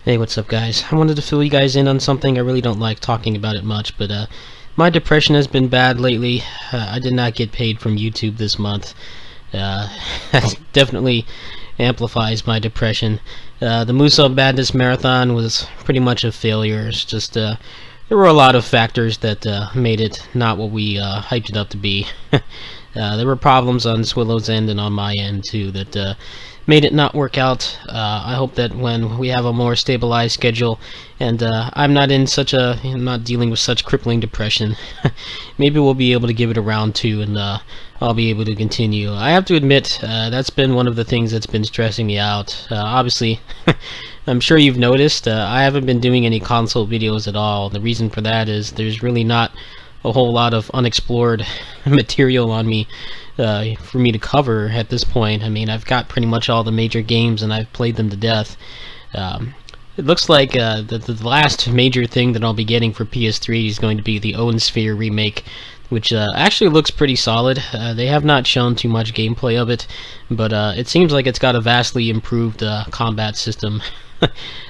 Hey, what's up, guys? I wanted to fill you guys in on something. I really don't like talking about it much, but my depression has been bad lately. I did not get paid from YouTube this month. That definitely amplifies my depression. The Muso Madness Marathon was pretty much a failure. It's just there were a lot of factors that made it not what we hyped it up to be. There were problems on Swillow's end and on my end too that made it not work out. I hope that when we have a more stabilized schedule and I'm not in such a not dealing with such crippling depression, maybe we'll be able to give it a round two and I'll be able to continue. I have to admit that's been one of the things that's been stressing me out. Obviously, I'm sure you've noticed I haven't been doing any console videos at all. The reason for that is there's really not a whole lot of unexplored material on me for me to cover at this point. I mean, I've got pretty much all the major games and I've played them to death. It looks like the last major thing that I'll be getting for PS3 is going to be the Owen Sphere remake, which actually looks pretty solid. They have not shown too much gameplay of it, but it seems like it's got a vastly improved combat system.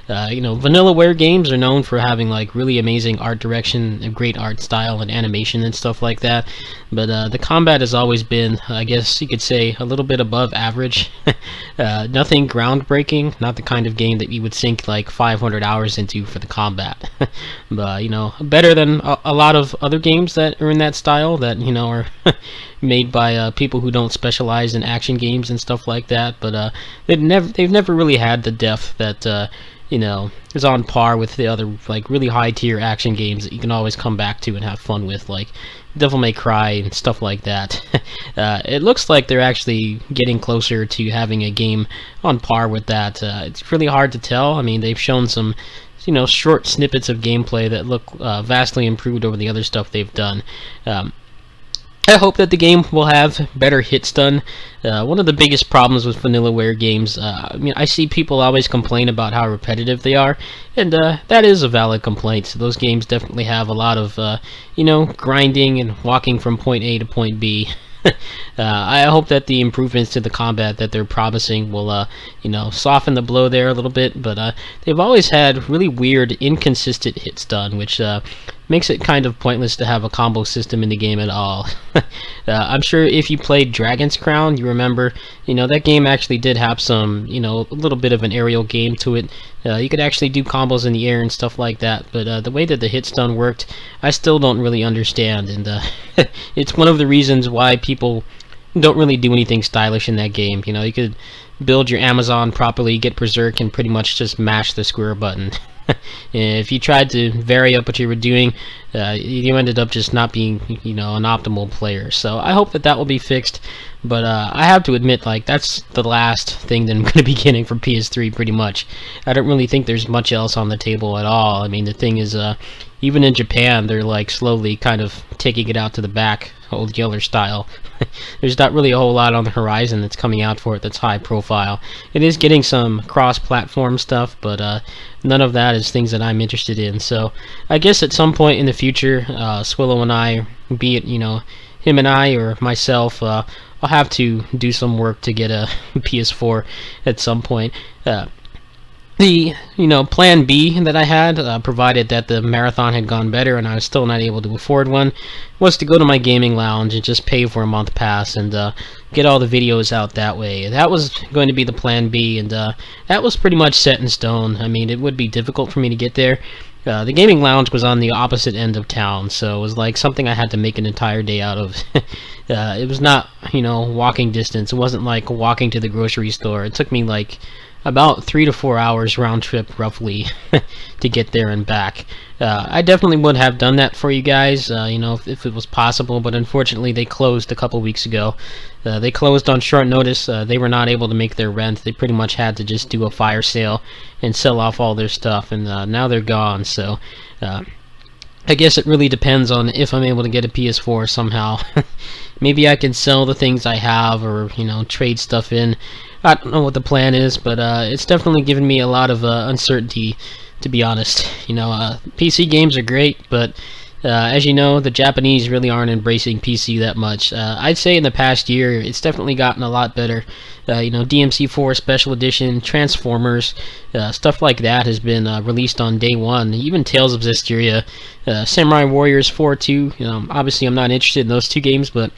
Vanillaware games are known for having like really amazing art direction, and great art style and animation and stuff like that, but the combat has always been, I guess you could say, a little bit above average. Nothing groundbreaking, not the kind of game that you would sink like 500 hours into for the combat. But better than a lot of other games that are in that style that are made by people who don't specialize in action games and stuff like that. But they've never really had the depth that is on par with the other like really high tier action games that you can always come back to and have fun with, like Devil May Cry and stuff like that. It looks like they're actually getting closer to having a game on par with that. It's really hard to tell. I mean, they've shown some short snippets of gameplay that look vastly improved over the other stuff they've done. I hope that the game will have better hits done. One of the biggest problems with Vanillaware games, I see people always complain about how repetitive they are, and that is a valid complaint. So those games definitely have a lot of, grinding and walking from point A to point B. I hope that the improvements to the combat that they're promising will, soften the blow there a little bit, but they've always had really weird, inconsistent hits done, which makes it kind of pointless to have a combo system in the game at all. I'm sure if you played Dragon's Crown, you remember, that game actually did have some, a little bit of an aerial game to it. You could actually do combos in the air and stuff like that, but the way that the hit stun worked, I still don't really understand, and it's one of the reasons why people don't really do anything stylish in that game. You could build your Amazon properly, get Berserk, and pretty much just mash the square button. If you tried to vary up what you were doing, you ended up just not being, an optimal player. So I hope that will be fixed. But I have to admit, like, that's the last thing that I'm going to be getting from PS3, pretty much. I don't really think there's much else on the table at all. I mean, the thing is, even in Japan, they're like slowly kind of taking it out to the back, old Yeller style. There's not really a whole lot on the horizon that's coming out for it that's high profile. It is getting some cross-platform stuff, but none of that is things that I'm interested in. So I guess at some point in the future, Swillow and I, be it him and I or myself, I'll have to do some work to get a PS4 at some point. The plan B that I had, provided that the marathon had gone better and I was still not able to afford one, was to go to my gaming lounge and just pay for a month pass and get all the videos out that way. That was going to be the plan B, and that was pretty much set in stone. I mean, it would be difficult for me to get there. The gaming lounge was on the opposite end of town, so it was like something I had to make an entire day out of. It was not, walking distance. It wasn't like walking to the grocery store. It took me like about 3 to 4 hours round trip roughly to get there and back. I definitely would have done that for you guys, if it was possible, but unfortunately they closed a couple weeks ago. They closed on short notice. They were not able to make their rent. They pretty much had to just do a fire sale and sell off all their stuff, and now they're gone. So I guess it really depends on if I'm able to get a PS4 somehow. Maybe I can sell the things I have, or trade stuff in. I don't know what the plan is, but it's definitely given me a lot of uncertainty, to be honest. PC games are great, but As you know, the Japanese really aren't embracing PC that much. I'd say in the past year, it's definitely gotten a lot better. DMC4 Special Edition, Transformers, stuff like that has been released on day one. Even Tales of Zestiria, Samurai Warriors 4 too. Obviously, I'm not interested in those two games, but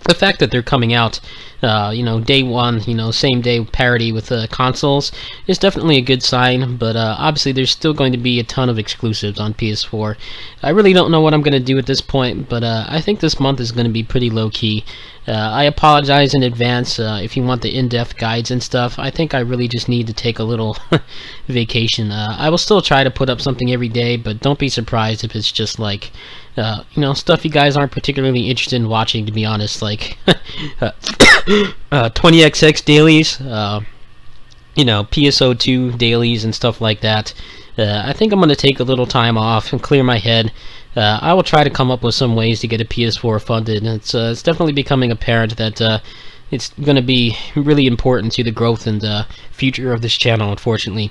the fact that they're coming out, day one, same day parity with consoles is definitely a good sign. But obviously, there's still going to be a ton of exclusives on PS4. I really don't know what I'm going to do at this point, but I think this month is going to be pretty low key. I apologize in advance if you want the in-depth guides and stuff. I think I really just need to take a little vacation. I will still try to put up something every day, but don't be surprised if it's just like stuff you guys aren't particularly interested in watching, to be honest, like 20XX dailies, PSO2 dailies and stuff like that. I think I'm going to take a little time off and clear my head. I will try to come up with some ways to get a PS4 funded. It's definitely becoming apparent that it's going to be really important to the growth and future of this channel, unfortunately.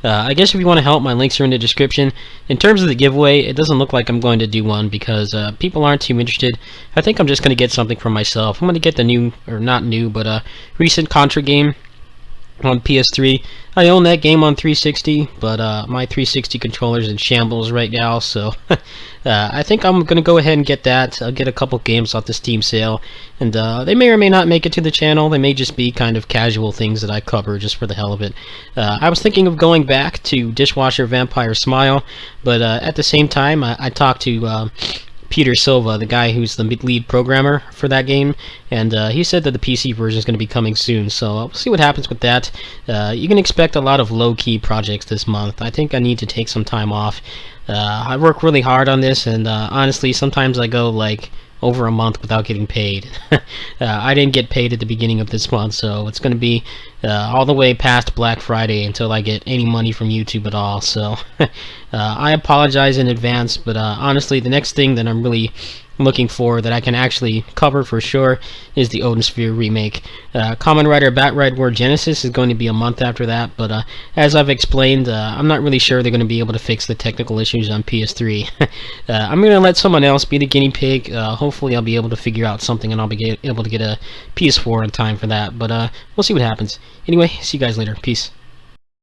I guess if you want to help, my links are in the description. In terms of the giveaway, it doesn't look like I'm going to do one because people aren't too interested. I think I'm just going to get something for myself. I'm going to get the new, or not new, but recent Contra game on PS3. I own that game on 360, but my 360 controller's in shambles right now, so I think I'm going to go ahead and get that. I'll get a couple games off the Steam sale, and they may or may not make it to the channel. They may just be kind of casual things that I cover just for the hell of it. I was thinking of going back to Dishwasher Vampire Smile, but at the same time, I talked to Peter Silva, the guy who's the lead programmer for that game, and he said that the PC version is going to be coming soon, so we'll see what happens with that. You can expect a lot of low-key projects this month. I think I need to take some time off. I work really hard on this, and honestly, sometimes I go like over a month without getting paid. I didn't get paid at the beginning of this month, so it's going to be all the way past Black Friday until I get any money from YouTube at all. So I apologize in advance, but honestly, the next thing that I'm really looking for that I can actually cover for sure is the Odin Sphere remake. Kamen Rider Batrider War Genesis is going to be a month after that, but as I've explained, I'm not really sure they're going to be able to fix the technical issues on PS3. I'm going to let someone else be the guinea pig. Hopefully I'll be able to figure out something and I'll be able to get a PS4 in time for that, but we'll see what happens. Anyway, see you guys later. Peace.